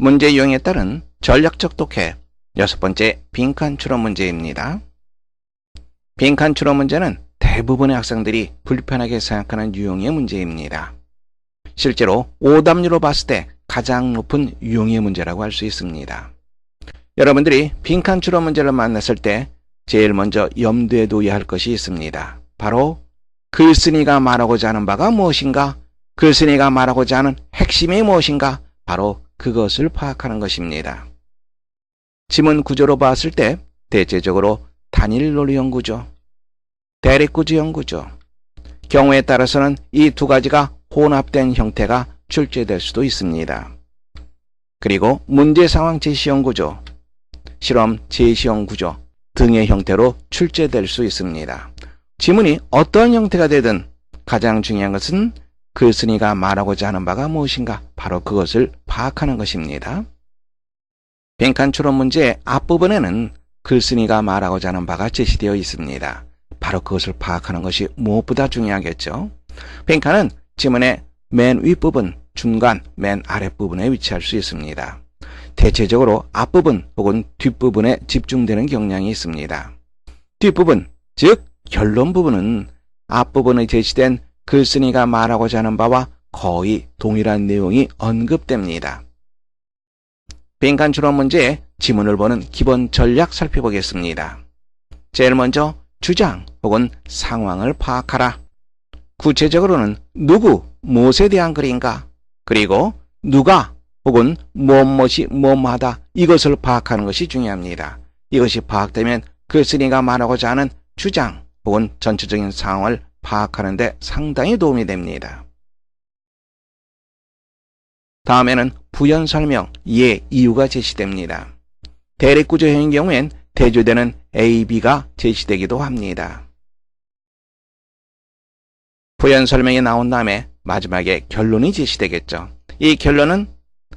문제 유형에 따른 전략적 독해. 6번째 빈칸 추론 문제입니다. 빈칸 추론 문제는 대부분의 학생들이 불편하게 생각하는 유형의 문제입니다. 실제로 오답률로 봤을 때 가장 높은 유형의 문제라고 할 수 있습니다. 여러분들이 빈칸 추론 문제를 만났을 때 제일 먼저 염두에 둬야 할 것이 있습니다. 바로 글쓴이가 말하고자 하는 바가 무엇인가? 글쓴이가 말하고자 하는 핵심이 무엇인가? 바로 그것을 파악하는 것입니다. 지문 구조로 봤을 때 대체적으로 단일 논리형 구조, 대립구조형 구조, 경우에 따라서는 이 두 가지가 혼합된 형태가 출제될 수도 있습니다. 그리고 문제 상황 제시형 구조, 실험 제시형 구조 등의 형태로 출제될 수 있습니다. 지문이 어떤 형태가 되든 가장 중요한 것은 글쓴이가 말하고자 하는 바가 무엇인가? 바로 그것을 파악하는 것입니다. 빈칸 추론 문제의 앞부분에는 글쓴이가 말하고자 하는 바가 제시되어 있습니다. 바로 그것을 파악하는 것이 무엇보다 중요하겠죠. 빈칸은 지문의 맨 윗부분, 중간, 맨 아랫부분에 위치할 수 있습니다. 대체적으로 앞부분 혹은 뒷부분에 집중되는 경향이 있습니다. 뒷부분, 즉 결론 부분은 앞부분에 제시된 글쓴이가 말하고자 하는 바와 거의 동일한 내용이 언급됩니다. 빈칸 추론 문제의 지문을 보는 기본 전략 살펴보겠습니다. 제일 먼저 주장 혹은 상황을 파악하라. 구체적으로는 누구, 무엇에 대한 글인가? 그리고 누가 혹은 무엇이 무엇하다 이것을 파악하는 것이 중요합니다. 이것이 파악되면 글쓴이가 말하고자 하는 주장 혹은 전체적인 상황을 파악하는 데 상당히 도움이 됩니다. 다음에는 부연 설명, 예, 이유가 제시됩니다. 대립구조형의 경우엔 대조되는 A, B가 제시되기도 합니다. 부연 설명이 나온 다음에 마지막에 결론이 제시되겠죠. 이 결론은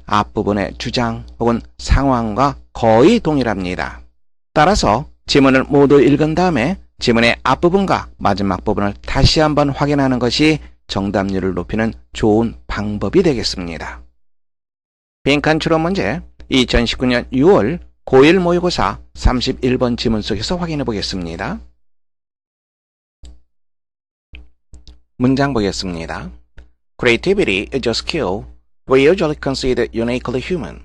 앞부분의 주장 혹은 상황과 거의 동일합니다. 따라서 지문을 모두 읽은 다음에 지문의 앞부분과 마지막 부분을 다시 한번 확인하는 것이 정답률을 높이는 좋은 방법이 되겠습니다. 빈칸 추론 문제 2019년 6월 고1 모의고사 31번 지문 속에서 확인해 보겠습니다. 문장 보겠습니다. Creativity is a skill we usually consider uniquely human.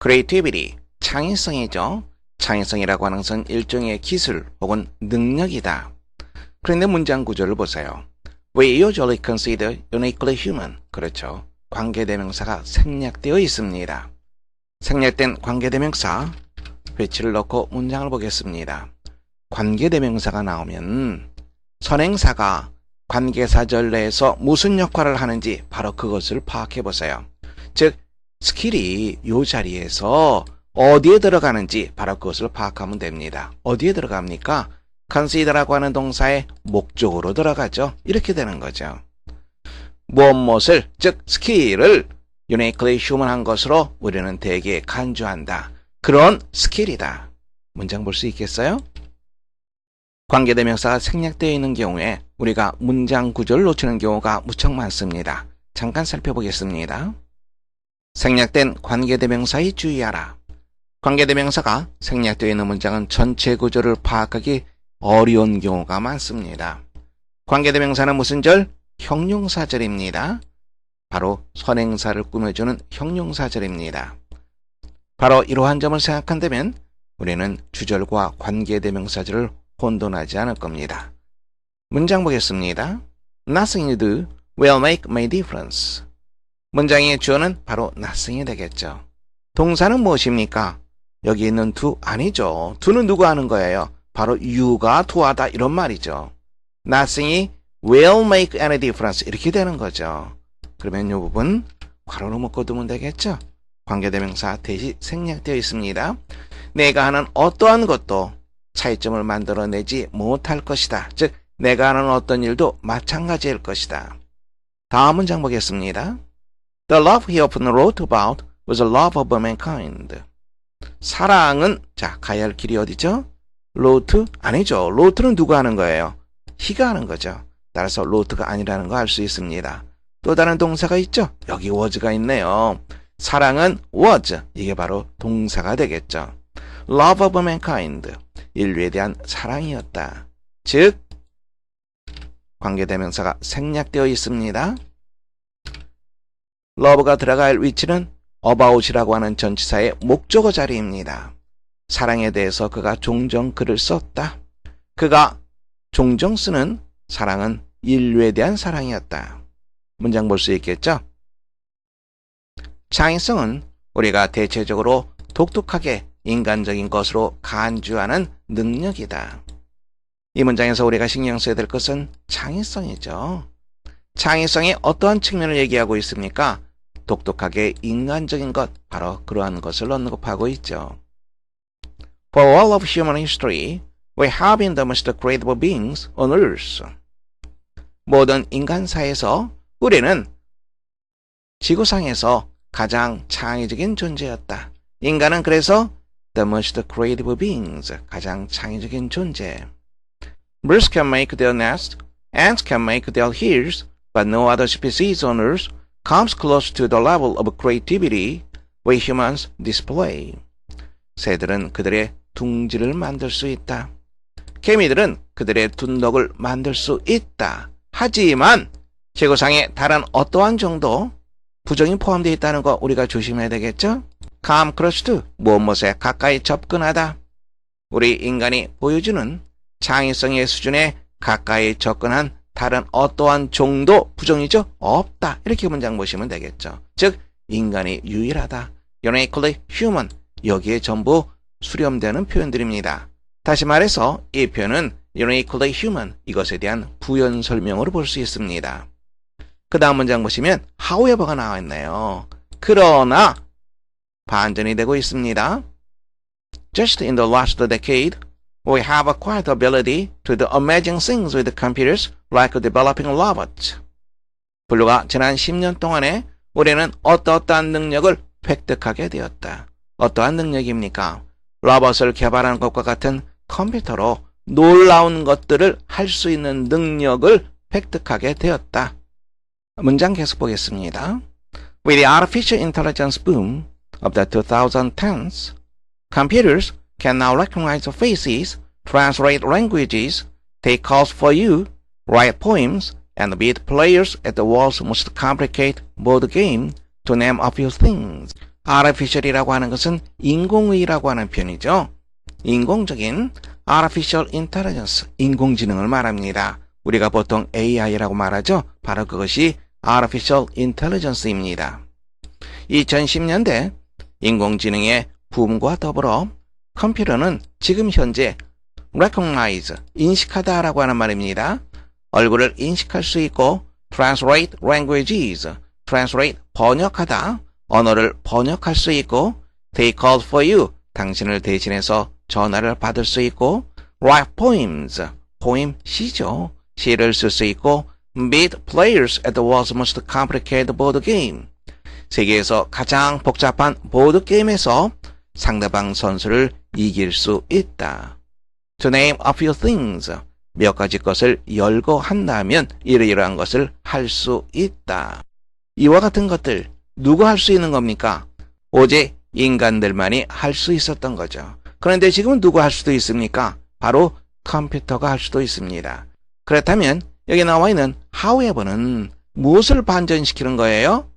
Creativity, 창의성이죠. 창의성이라고 하는 것은 일종의 기술 혹은 능력이다. 그런데 문장 구조를 보세요. We usually consider uniquely human. 그렇죠. 관계대명사가 생략되어 있습니다. 생략된 관계대명사 배치를 넣고 문장을 보겠습니다. 관계대명사가 나오면 선행사가 관계사절 내에서 무슨 역할을 하는지 바로 그것을 파악해 보세요. 즉 스킬이 이 자리에서 어디에 들어가는지 바로 그것을 파악하면 됩니다. 어디에 들어갑니까? consider라고 하는 동사의 목적으로 들어가죠. 이렇게 되는 거죠. 무엇을, 즉 스킬을 uniquely human한 것으로 우리는 대개 간주한다. 그런 스킬이다. 문장 볼 수 있겠어요? 관계대명사가 생략되어 있는 경우에 우리가 문장 구조를 놓치는 경우가 무척 많습니다. 잠깐 살펴보겠습니다. 생략된 관계대명사에 주의하라. 관계대명사가 생략되어 있는 문장은 전체 구조를 파악하기 어려운 경우가 많습니다. 관계대명사는 무슨 절? 형용사절입니다. 바로 선행사를 꾸며주는 형용사절입니다. 바로 이러한 점을 생각한다면 우리는 주절과 관계대명사절을 혼돈하지 않을 겁니다. 문장 보겠습니다. Nothing you do will make my difference. 문장의 주어는 바로 nothing이 되겠죠. 동사는 무엇입니까? 여기 있는 do 아니죠. do는 누가 하는 거예요? 바로 you가 do하다 이런 말이죠. Nothing이 will make any difference 이렇게 되는 거죠. 그러면 이 부분 괄호로 묶어두면 되겠죠. 관계대명사 대시 생략되어 있습니다. 내가 하는 어떠한 것도 차이점을 만들어내지 못할 것이다. 즉 내가 하는 어떤 일도 마찬가지일 것이다. 다음 문장 보겠습니다. The love he often wrote about was a love of mankind. 사랑은 자 가야 할 길이 어디죠? wrote? 아니죠. wrote는 누가 하는 거예요? he가 하는 거죠. 따라서 wrote가 아니라는 거 알 수 있습니다. 또 다른 동사가 있죠? 여기 was가 있네요. 사랑은 was. 이게 바로 동사가 되겠죠. Love of mankind. 인류에 대한 사랑이었다. 즉, 관계대명사가 생략되어 있습니다. love가 들어갈 위치는 about이라고 하는 전치사의 목적어 자리입니다. 사랑에 대해서 그가 종종 글을 썼다. 그가 종종 쓰는 사랑은 인류에 대한 사랑이었다. 문장 볼 수 있겠죠? 창의성은 우리가 대체적으로 독특하게 인간적인 것으로 간주하는 능력이다. 이 문장에서 우리가 신경 써야 될 것은 창의성이죠. 창의성이 어떠한 측면을 얘기하고 있습니까? 독특하게 인간적인 것, 바로 그러한 것을 언급하고 있죠. For all of human history, we have been the most creative beings on earth. 모든 인간사에서 우리는 지구상에서 가장 창의적인 존재였다. 인간은 그래서 the most creative beings, 가장 창의적인 존재. Birds can make their nest, ants can make their hills, but no other species on earth comes close to the level of creativity we humans display. 새들은 그들의 둥지를 만들 수 있다. 개미들은 그들의 둔덕을 만들 수 있다. 하지만 지구상에 다른 어떠한 정도 부정이 포함되어 있다는 거 우리가 조심해야 되겠죠? come close to, 무엇에 가까이 접근하다. 우리 인간이 보여주는 창의성의 수준에 가까이 접근한 다른 어떠한 정도 부정이죠? 없다. 이렇게 문장 보시면 되겠죠. 즉, 인간이 유일하다. uniquely human. 여기에 전부 수렴되는 표현들입니다. 다시 말해서 이 표현은 uniquely human, 이것에 대한 부연 설명으로 볼 수 있습니다. 그 다음 문장 보시면 however가 나와 있네요. 그러나 반전이 되고 있습니다. Just in the last decade, we have acquired the ability to do amazing things with computers like developing robots. 불과 지난 10년 동안에 우리는 어떠한 능력을 획득하게 되었다. 어떠한 능력입니까? 로봇을 개발하는 것과 같은 컴퓨터로 놀라운 것들을 할 수 있는 능력을 획득하게 되었다. 문장 계속 보겠습니다. With the artificial intelligence boom of the 2010s, computers can now recognize faces, translate languages, take calls for you, write poems, and beat players at the world's most complicated board game, to name a few things. artificial이라고 하는 것은 인공의라고 하는 표현이죠. 인공적인 artificial intelligence, 인공지능을 말합니다. 우리가 보통 AI라고 말하죠. 바로 그것이 artificial intelligence입니다. 2010년대 인공지능의 붐과 더불어 컴퓨터는 지금 현재 recognize, 인식하다라고 하는 말입니다. 얼굴을 인식할 수 있고 translate languages, translate, 번역하다, 언어를 번역할 수 있고 take calls for you, 당신을 대신해서 전화를 받을 수 있고 write poems, poem, 시죠. 시를 쓸 수 있고 beat players at the world's most complicated board game, 세계에서 가장 복잡한 보드게임에서 상대방 선수를 이길 수 있다. To name a few things, 몇 가지 것을 열거한다면 이러이러한 것을 할 수 있다. 이와 같은 것들 누가 할 수 있는 겁니까? 오직 인간들만이 할 수 있었던 거죠. 그런데 지금은 누가 할 수도 있습니까? 바로 컴퓨터가 할 수도 있습니다. 그렇다면 여기 나와 있는 however는 무엇을 반전시키는 거예요?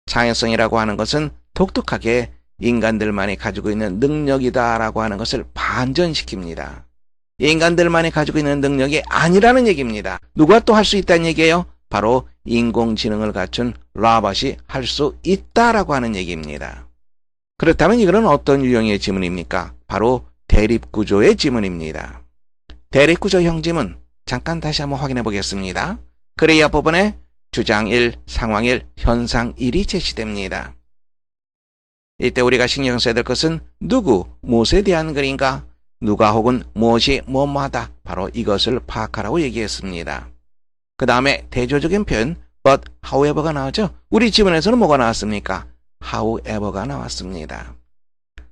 창의성이라고 하는 것은 독특하게 인간들만이 가지고 있는 능력이다라고 하는 것을 반전시킵니다. 인간들만이 가지고 있는 능력이 아니라는 얘기입니다. 누가 또 할 수 있다는 얘기예요? 바로 인공지능을 갖춘 로봇이 할 수 있다라고 하는 얘기입니다. 그렇다면 이거는 어떤 유형의 지문입니까? 바로 대립구조의 지문입니다. 대립구조 형지문 잠깐 다시 한번 확인해 보겠습니다. 그래야 부분에 주장 1, 상황 1, 현상 1이 제시됩니다. 이때 우리가 신경 써야 될 것은 누구, 무엇에 대한 글인가? 누가 혹은 무엇이 뭐뭐하다. 바로 이것을 파악하라고 얘기했습니다. 그 다음에 대조적인 표현 but, however가 나오죠? 우리 지문에서는 뭐가 나왔습니까? however가 나왔습니다.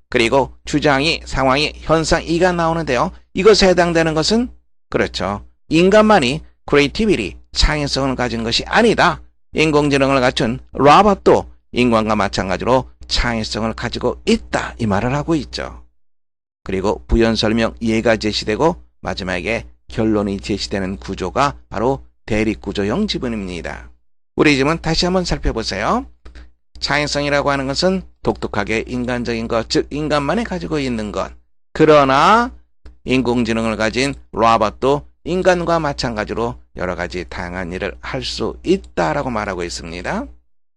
그리고 주장이, 상황이, 현상 2가 나오는데요. 이것에 해당되는 것은 그렇죠. 인간만이 creativity, 창의성을 가진 것이 아니다. 인공지능을 갖춘 로봇도 인간과 마찬가지로 창의성을 가지고 있다 이 말을 하고 있죠. 그리고 부연 설명 예가 제시되고 마지막에 결론이 제시되는 구조가 바로 대립구조형 지문입니다. 우리 지문 다시 한번 살펴보세요. 창의성이라고 하는 것은 독특하게 인간적인 것, 즉 인간만이 가지고 있는 것. 그러나 인공지능을 가진 로봇도 인간과 마찬가지로 여러 가지 다양한 일을 할 수 있다라고 말하고 있습니다.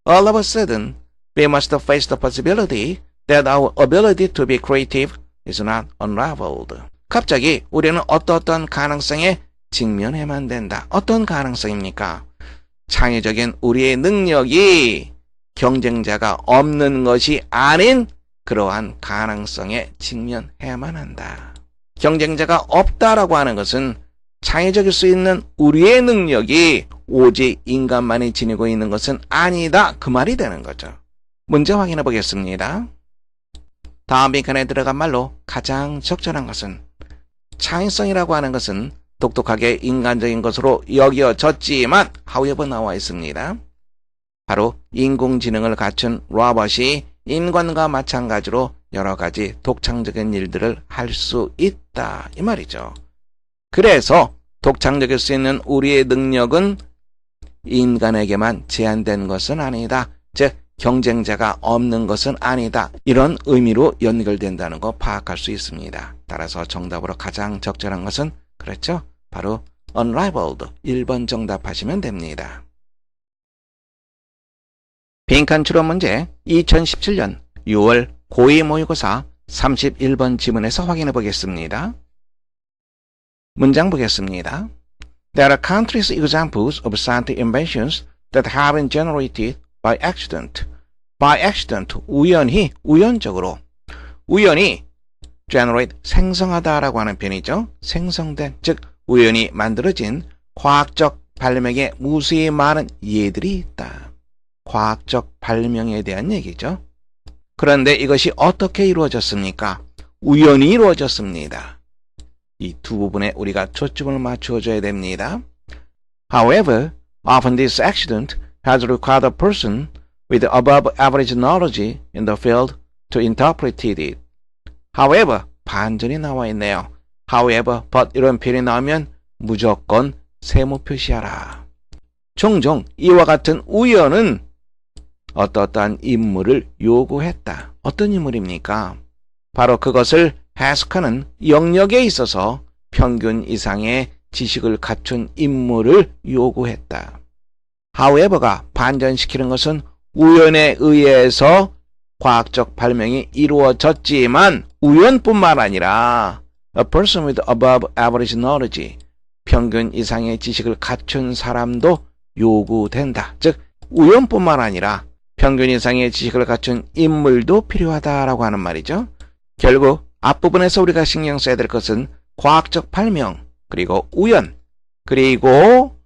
All of a sudden, we must face the possibility that our ability to be creative is not unraveled. 갑자기 우리는 어떤 가능성에 직면해만 된다. 어떤 가능성입니까? 창의적인 우리의 능력이 경쟁자가 없는 것이 아닌 그러한 가능성에 직면해야만 한다. 경쟁자가 없다라고 하는 것은 창의적일 수 있는 우리의 능력이 오직 인간만이 지니고 있는 것은 아니다. 그 말이 되는 거죠. 문제 확인해 보겠습니다. 다음 빈칸에 들어간 말로 가장 적절한 것은 창의성이라고 하는 것은 독특하게 인간적인 것으로 여겨졌지만 however 나와 있습니다. 바로 인공지능을 갖춘 로봇이 인간과 마찬가지로 여러 가지 독창적인 일들을 할 수 있다 이 말이죠. 그래서 독창적일 수 있는 우리의 능력은 인간에게만 제한된 것은 아니다. 즉 경쟁자가 없는 것은 아니다. 이런 의미로 연결된다는 거 파악할 수 있습니다. 따라서 정답으로 가장 적절한 것은 그렇죠. 바로 unrivaled 1번 정답하시면 됩니다. 빈칸 추론 문제 2017년 6월 고2 모의고사 31번 지문에서 확인해 보겠습니다. 문장 보겠습니다. There are countless examples of scientific inventions that have been generated by accident. By accident, 우연히, 우연적으로. 우연히 generate, 생성하다라고 하는 표현이죠. 생성된, 즉 우연히 만들어진 과학적 발명에 무수히 많은 예들이 있다. 과학적 발명에 대한 얘기죠. 그런데 이것이 어떻게 이루어졌습니까? 우연히 이루어졌습니다. 이 두 부분에 우리가 초점을 맞추어줘야 됩니다. However, often this accident has required a person with above average knowledge in the field to interpret it. However, 반전이 나와 있네요. However, but 이런 표현이 나오면 무조건 세모 표시하라. 종종 이와 같은 우연은 어떠한 인물을 요구했다. 어떤 인물입니까? 바로 그것을 해석하는 영역에 있어서 평균 이상의 지식을 갖춘 인물을 요구했다. However가 반전시키는 것은 우연에 의해서 과학적 발명이 이루어졌지만 우연뿐만 아니라 a person with above average knowledge, 평균 이상의 지식을 갖춘 사람도 요구된다. 즉 우연뿐만 아니라 평균 이상의 지식을 갖춘 인물도 필요하다라고 하는 말이죠. 결국 앞부분에서 우리가 신경 써야 될 것은 과학적 발명, 그리고 우연, 그리고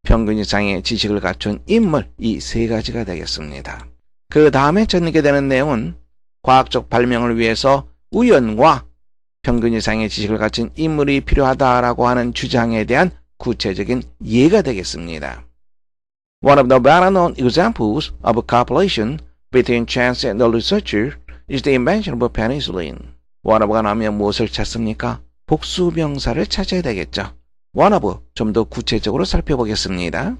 평균 이상의 지식을 갖춘 인물, 이 세 가지가 되겠습니다. 그 다음에 전하게 되는 내용은 과학적 발명을 위해서 우연과 평균 이상의 지식을 갖춘 인물이 필요하다라고 하는 주장에 대한 구체적인 예가 되겠습니다. One of the better-known examples of cooperation between chance and the researcher is the invention of penicillin. One of가 나오면 무엇을 찾습니까? 복수명사를 찾아야 되겠죠. One of 좀 더 구체적으로 살펴보겠습니다.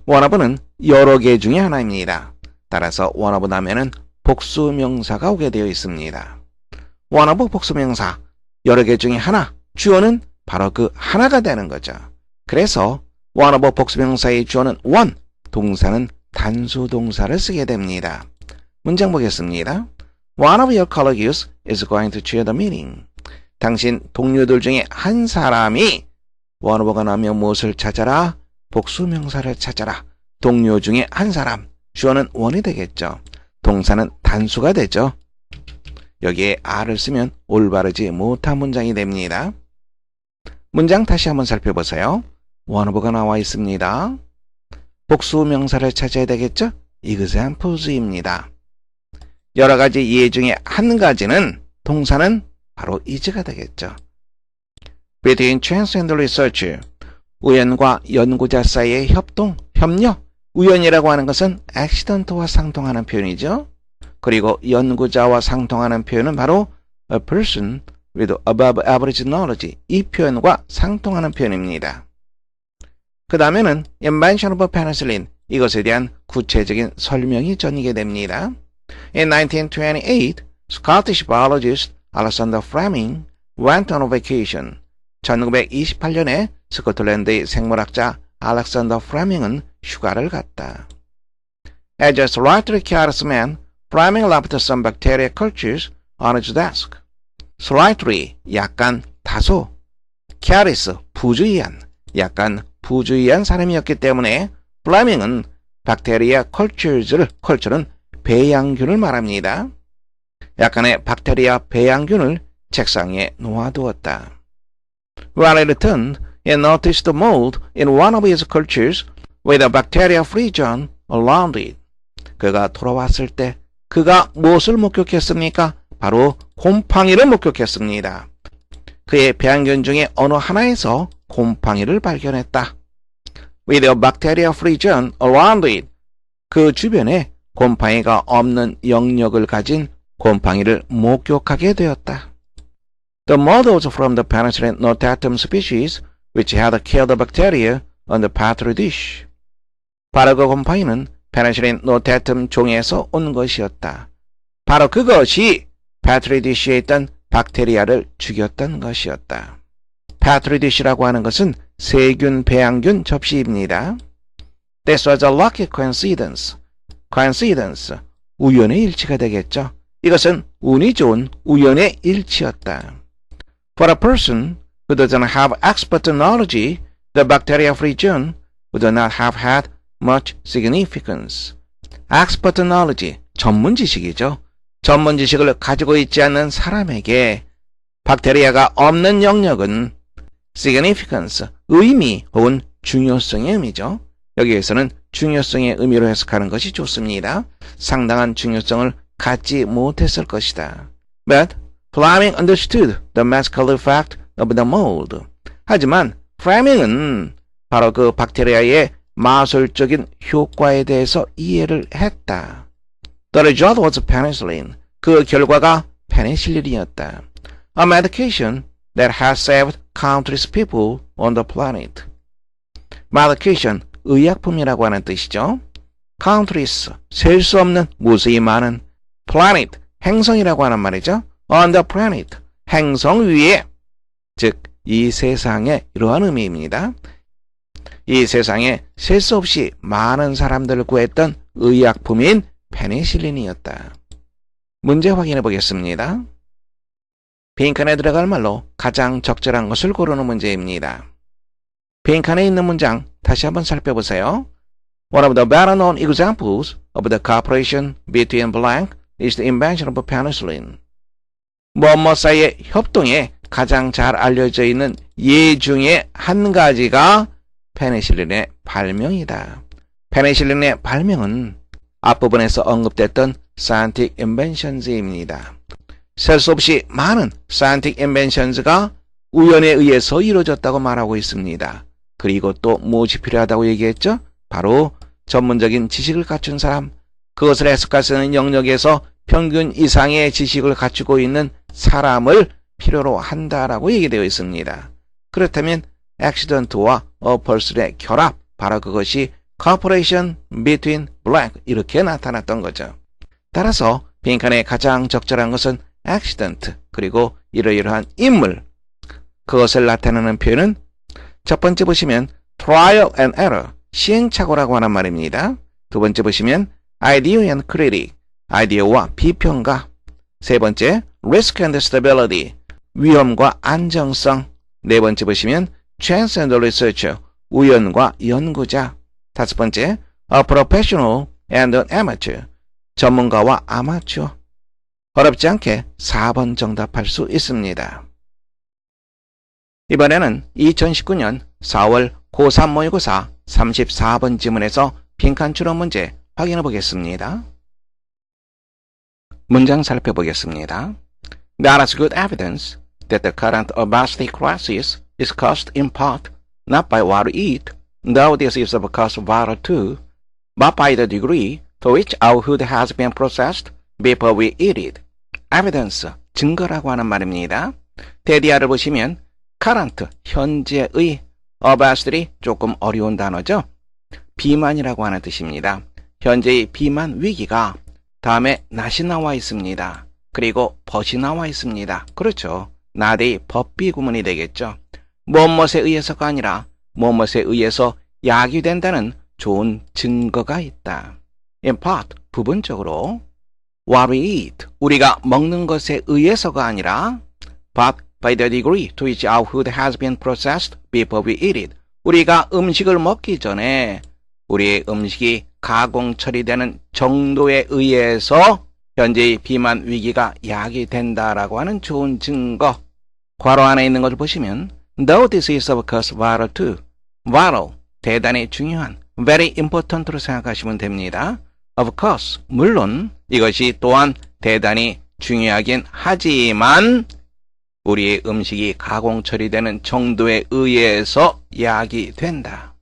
One of는 여러 개 중에 하나입니다. 따라서 one of 나면은 복수명사가 오게 되어 있습니다. One of 복수명사, 여러 개 중에 하나, 주어는 바로 그 하나가 되는 거죠. 그래서 one of 복수명사의 주어는 one, 동사는 단수 동사를 쓰게 됩니다. 문장 보겠습니다. One of your colleagues is going to chair the meeting. 당신 동료들 중에 한 사람이 one of가 나오면 무엇을 찾아라? 복수명사를 찾아라. 동료 중에 한 사람, 주어는 one이 되겠죠. 동사는 단수가 되죠. 여기에 are를 쓰면 올바르지 못한 문장이 됩니다. 문장 다시 한번 살펴보세요. one of가 나와 있습니다. 복수명사를 찾아야 되겠죠? examples입니다. 여러 가지 예 중에 한 가지는 동사는 바로 is가 되겠죠. Between chance and research, 우연과 연구자 사이의 협동, 협력, 우연이라고 하는 것은 accident와 상통하는 표현이죠. 그리고 연구자와 상통하는 표현은 바로 a person with above average knowledge, 이 표현과 상통하는 표현입니다. 그 다음에는 invention of penicillin, 이것에 대한 구체적인 설명이 전이게 됩니다. In 1928, Scottish biologist Alexander Fleming went on a vacation. 1928년에 스코틀랜드의 생물학자 알렉산더 프레밍은 휴가를 갔다. As a slightly careless man, Fleming left some bacteria cultures on his desk. Slightly, 약간, 다소. careless, 부주의한, 약간 부주의한 사람이었기 때문에 플레밍은 박테리아 컬처는 배양균을 말합니다. 약간의 박테리아 배양균을 책상에 놓아두었다. When he returned, he noticed a mold in one of his cultures with a bacteria-free zone around it. 그가 돌아왔을 때 그가 무엇을 목격했습니까? 바로 곰팡이를 목격했습니다. 그의 배양균 중에 어느 하나에서 곰팡이를 발견했다. With a bacteria-free zone around it. 그 주변에 곰팡이가 없는 영역을 가진 곰팡이를 목격하게 되었다. The mold was from the Penicillin notatum species, which had killed the bacteria on the petri dish. 바로 그 곰팡이는 페니실린 노테툼 종에서 온 것이었다. 바로 그것이 petri dish에 있던 박테리아를 죽였던 것이었다. petri dish라고 하는 것은 세균 배양균 접시입니다. This was a lucky coincidence. coincidence, 우연의 일치가 되겠죠. 이것은 운이 좋은 우연의 일치였다. For a person who doesn't have expert knowledge, the bacteria-free zone would not have had much significance. expert knowledge, 전문 지식이죠. 전문 지식을 가지고 있지 않는 사람에게 박테리아가 없는 영역은 significance, 의미 혹은 중요성의 의미죠. 여기에서는 중요성의 의미로 해석하는 것이 좋습니다. 상당한 중요성을 갖지 못했을 것이다. But Fleming understood the magical effect of the mold. 하지만 플레밍은 바로 그 박테리아의 마술적인 효과에 대해서 이해를 했다. The result was penicillin. 그 결과가 페니실린이었다. A medication that has saved countless people on the planet. medication, 의약품이라고 하는 뜻이죠. countless, 셀 수 없는 무수히 많은. planet, 행성이라고 하는 말이죠. on the planet, 행성 위에, 즉 이 세상에 이러한 의미입니다. 이 세상에 셀 수 없이 많은 사람들을 구했던 의약품인 페니실린이었다. 문제 확인해 보겠습니다. 빈칸에 들어갈 말로 가장 적절한 것을 고르는 문제입니다. 빈칸에 있는 문장 다시 한번 살펴보세요. One of the better known examples of the cooperation between blank is the invention of penicillin. 뭐뭐 사이의 협동에 가장 잘 알려져 있는 예 중에 한 가지가 페니실린의 발명이다. 페니실린의 발명은 앞부분에서 언급됐던 scientific inventions입니다. 셀 수 없이 많은 scientific inventions가 우연에 의해서 이루어졌다고 말하고 있습니다. 그리고 또 무엇이 필요하다고 얘기했죠? 바로 전문적인 지식을 갖춘 사람, 그것을 해석할 수 있는 영역에서 평균 이상의 지식을 갖추고 있는 사람을 필요로 한다라고 얘기되어 있습니다. 그렇다면 accident와 a person의 결합, 바로 그것이 cooperation between blank, 이렇게 나타났던 거죠. 따라서 빈칸에 가장 적절한 것은 accident, 그리고 이러이러한 인물, 그것을 나타내는 표현은 첫 번째 보시면 trial and error, 시행착오라고 하는 말입니다. 두 번째 보시면 idea and critic, 아이디어와 비평가. 세 번째 risk and stability, 위험과 안정성. 네 번째 보시면 chance and researcher, 우연과 연구자. 다섯 번째 a professional and an amateur, 전문가와 아마추어. 어렵지 않게 4번 정답할 수 있습니다. 이번에는 2019년 4월 고3 모의고사 34번 지문에서 빈칸 추론 문제 확인해 보겠습니다. 문장 살펴보겠습니다. There is good evidence that the current obesity crisis is caused in part not by what we eat, though this is of course vital too, but by the degree to which our food has been processed before we eat it. evidence, 증거라고 하는 말입니다. 대디아를 보시면 current, 현재의, about들이 조금 어려운 단어죠. 비만이라고 하는 뜻입니다. 현재의 비만 위기가 다음에 not이 나와 있습니다. 그리고 but이 나와 있습니다. 그렇죠. not의 법비 구문이 되겠죠. 무엇에 의해서가 아니라 무엇에 의해서 야기된다는 좋은 증거가 있다. In part, 부분적으로 what we eat, 우리가 먹는 것에 의해서가 아니라 but by the degree to which our food has been processed before we eat it. 우리가 음식을 먹기 전에 우리의 음식이 가공 처리되는 정도에 의해서 현재의 비만 위기가 야기된다라고 하는 좋은 증거. 괄호 안에 있는 것을 보시면 though this is of course vital too. vital, 대단히 중요한, very important로 생각하시면 됩니다. Of course, 물론 이것이 또한 대단히 중요하긴 하지만 우리의 음식이 가공 처리되는 정도에 의해서 야기된다.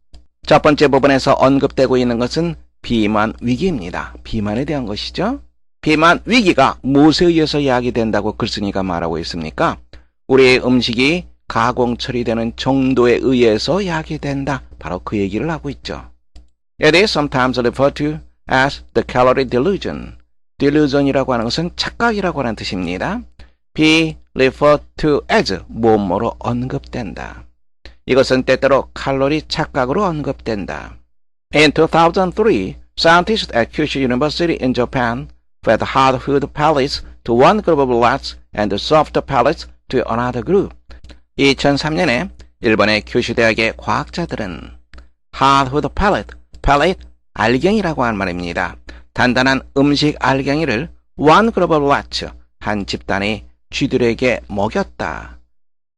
첫 번째 부분에서 언급되고 있는 것은 비만 위기입니다. 비만에 대한 것이죠. 비만 위기가 무엇에 의해서 야기된다고 글쓴이가 말하고 있습니까? 우리의 음식이 가공 처리되는 정도에 의해서 야기된다. 바로 그 얘기를 하고 있죠. It is sometimes referred to as the calorie delusion. delusion이라고 하는 것은 착각이라고 하는 뜻입니다. be referred to as 뭐뭐로 언급된다. 이것은 때때로 칼로리 착각으로 언급된다. In 2003, scientists at Kyushu University in Japan fed hard food pellets to one group of rats and soft pellets to another group. 2003년에 일본의 큐슈 대학의 과학자들은 hard food pellet, 알갱이라고 하는 말입니다. 단단한 음식 알갱이를 one group of rats, 한 집단의 쥐들에게 먹였다.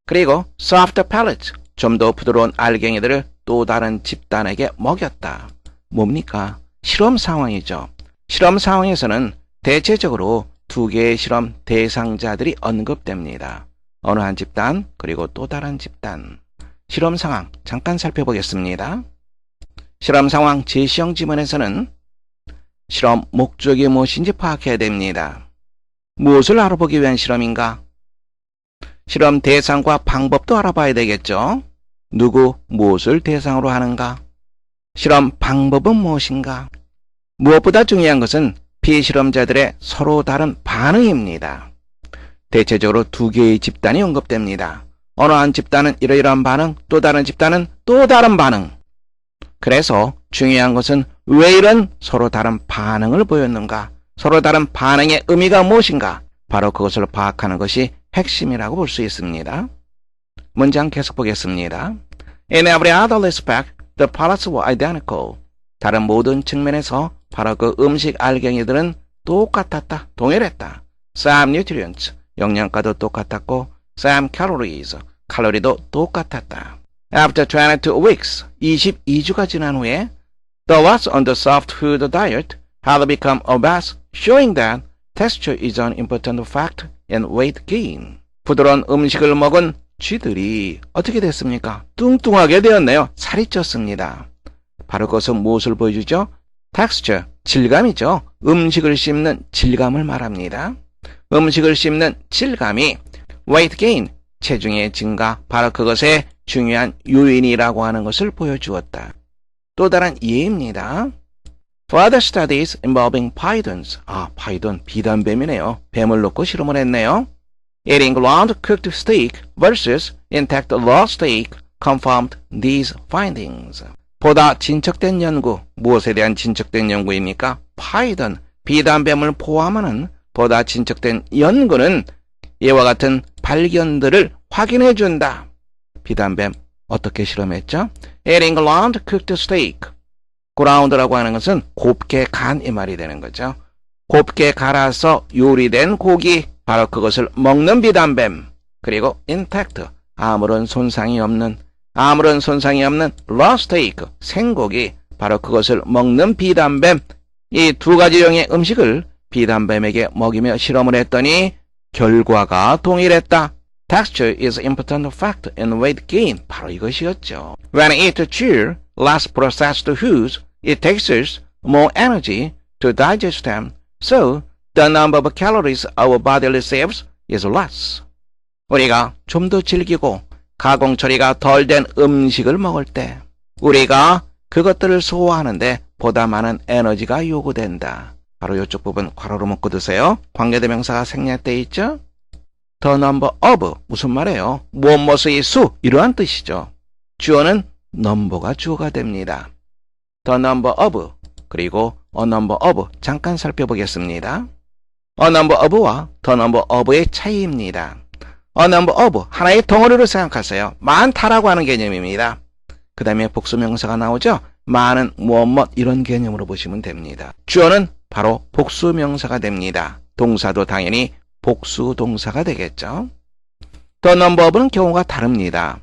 그리고 soft pellets, 좀 더 부드러운 알갱이들을 또 다른 집단에게 먹였다. 뭡니까? 실험 상황이죠. 실험 상황에서는 대체적으로 두 개의 실험 대상자들이 언급됩니다. 어느 한 집단, 그리고 또 다른 집단. 실험 상황 잠깐 살펴보겠습니다. 실험 상황 제시형 지문에서는 실험 목적이 무엇인지 파악해야 됩니다. 무엇을 알아보기 위한 실험인가? 실험 대상과 방법도 알아봐야 되겠죠. 누구, 무엇을 대상으로 하는가? 실험 방법은 무엇인가? 무엇보다 중요한 것은 피실험자들의 서로 다른 반응입니다. 대체적으로 두 개의 집단이 언급됩니다. 어느 한 집단은 이러이러한 반응, 또 다른 집단은 또 다른 반응. 그래서 중요한 것은 왜 이런 서로 다른 반응을 보였는가? 서로 다른 반응의 의미가 무엇인가? 바로 그것을 파악하는 것이 핵심이라고 볼 수 있습니다. 문장 계속 보겠습니다. In every other respect, the pellets were identical. 다른 모든 측면에서 바로 그 음식 알갱이들은 똑같았다, 동일했다. Same nutrients, 영양가도 똑같았고, same calories, 칼로리도 똑같았다. After 22 weeks, 22주가 지난 후에, the rats on the soft food diet had become obese, showing that texture is an important fact in weight gain. 부드러운 음식을 먹은 쥐들이 어떻게 됐습니까? 뚱뚱하게 되었네요. 살이 쪘습니다. 바로 그것은 무엇을 보여주죠? texture, 질감이죠. 음식을 씹는 질감을 말합니다. 음식을 씹는 질감이 weight gain, 체중의 증가, 바로 그것의 중요한 요인이라고 하는 것을 보여주었다. 또 다른 예입니다. Further studies involving pythons. 파이돈, 비단뱀이네요. 뱀을 놓고 실험을 했네요. Eating ground cooked steak versus intact raw steak confirmed these findings. 보다 진척된 연구, 무엇에 대한 진척된 연구입니까? 파이던, 비단뱀을 포함하는 보다 진척된 연구는 이와 같은 발견들을 확인해준다. 비단뱀 어떻게 실험했죠? Eating ground cooked steak. ground라고 하는 것은 곱게 간 이 말이 되는 거죠. 곱게 갈아서 요리된 고기, 바로 그것을 먹는 비단뱀. 그리고 intact, 아무런 손상이 없는 raw steak, 생고기, 바로 그것을 먹는 비단뱀. 이 두 가지형의 음식을 비단뱀에게 먹이며 실험을 했더니 결과가 동일했다. Texture is important fact in weight gain. 바로 이것이었죠. When eat chew, less processed foods, it tastes more energy to digest them, so the number of calories our body receives is less. 우리가 좀 더 질기고 가공 처리가 덜 된 음식을 먹을 때 우리가 그것들을 소화하는데 보다 많은 에너지가 요구된다. 바로 이쪽 부분 괄호로 묶고 두세요. 관계대명사가 생략되어 있죠? The number of 무슨 말이에요? 무엇무엇의 수 이러한 뜻이죠. 주어는 number가 주어가 됩니다. The number of 그리고 a number of 잠깐 살펴보겠습니다. a number of와 the number of의 차이입니다. a number of 하나의 덩어리로 생각하세요. 많다라고 하는 개념입니다. 그 다음에 복수명사가 나오죠. 많은 무엇 이런 개념으로 보시면 됩니다. 주어는 바로 복수명사가 됩니다. 동사도 당연히 복수동사가 되겠죠. The number of는 경우가 다릅니다.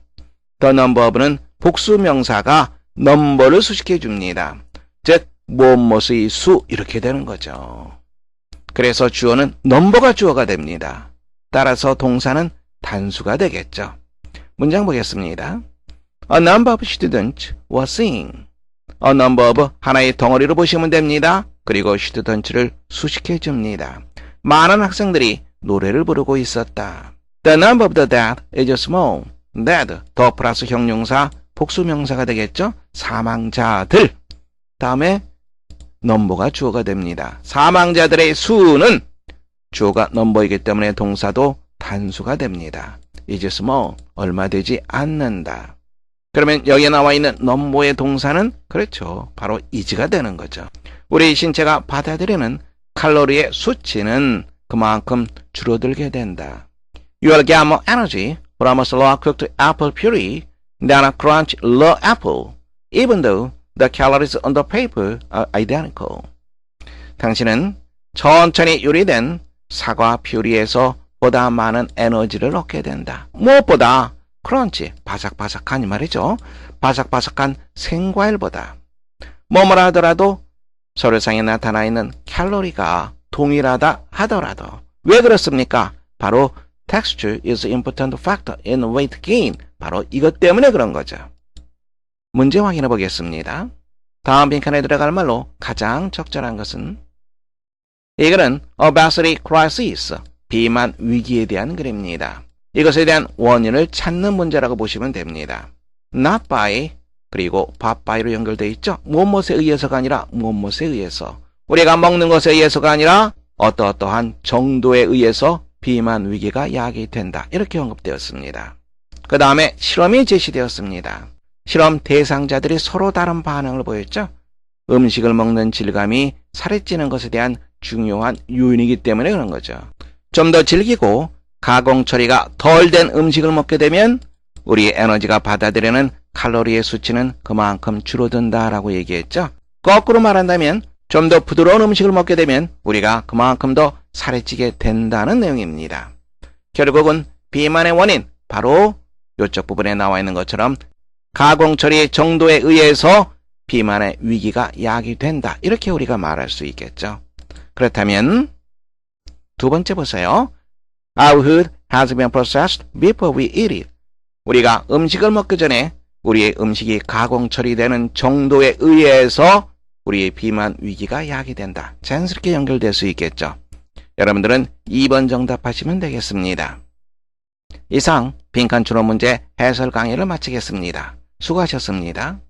The number of는 복수명사가 number를 수식해 줍니다. 즉 무엇무엇의 수 이렇게 되는 거죠. 그래서 주어는 number가 주어가 됩니다. 따라서 동사는 단수가 되겠죠. 문장 보겠습니다. A number of students were singing. A number of 하나의 덩어리로 보시면 됩니다. 그리고 students를 수식해 줍니다. 많은 학생들이 노래를 부르고 있었다. The number of the dead is small. dead 더 플러스 형용사 복수명사가 되겠죠. 사망자들 다음에 넘버가 주어가 됩니다. 사망자들의 수는 주어가 넘버이기 때문에 동사도 단수가 됩니다. is small 얼마 되지 않는다. 그러면 여기에 나와 있는 넘버의 동사는 그렇죠. 바로 is가 되는 거죠. 우리 신체가 받아들이는 칼로리의 수치는 그만큼 줄어들게 된다. You will get more energy from a slow cooked apple puree than a crunched raw apple, even though the calories on the paper are identical. 당신은 천천히 요리된 사과 퓨리에서 보다 많은 에너지를 얻게 된다. 무엇보다 크런치, 바삭바삭한 이 말이죠. 바삭바삭한 생과일보다 뭐뭐라 하더라도 서류상에 나타나 있는 칼로리가 동일하다 하더라도 왜 그렇습니까? 바로 texture is an important factor in weight gain. 바로 이것 때문에 그런 거죠. 문제 확인해 보겠습니다. 다음 빈칸에 들어갈 말로 가장 적절한 것은 이거는 obesity crisis, 비만 위기에 대한 글입니다. 이것에 대한 원인을 찾는 문제라고 보시면 됩니다. not by 그리고 but by로 연결되어 있죠. 무엇무엇에 의해서가 아니라 무엇무엇에 의해서 우리가 먹는 것에 의해서가 아니라 어떠어떠한 정도에 의해서 비만 위기가 야기된다. 이렇게 언급되었습니다. 그 다음에 실험이 제시되었습니다. 실험 대상자들이 서로 다른 반응을 보였죠. 음식을 먹는 질감이 살이 찌는 것에 대한 중요한 요인이기 때문에 그런 거죠. 좀 더 질기고 가공 처리가 덜 된 음식을 먹게 되면 우리의 에너지가 받아들이는 칼로리의 수치는 그만큼 줄어든다라고 얘기했죠. 거꾸로 말한다면 좀 더 부드러운 음식을 먹게 되면 우리가 그만큼 더 살이 찌게 된다는 내용입니다. 결국은 비만의 원인 바로 이쪽 부분에 나와 있는 것처럼 가공 처리의 정도에 의해서 비만의 위기가 야기된다. 이렇게 우리가 말할 수 있겠죠. 그렇다면 두 번째 보세요. Our food has been processed before we eat it. 우리가 음식을 먹기 전에 우리의 음식이 가공 처리되는 정도에 의해서 우리의 비만 위기가 야기된다. 자연스럽게 연결될 수 있겠죠. 여러분들은 2번 정답하시면 되겠습니다. 이상 빈칸 추론 문제 해설 강의를 마치겠습니다. 수고하셨습니다.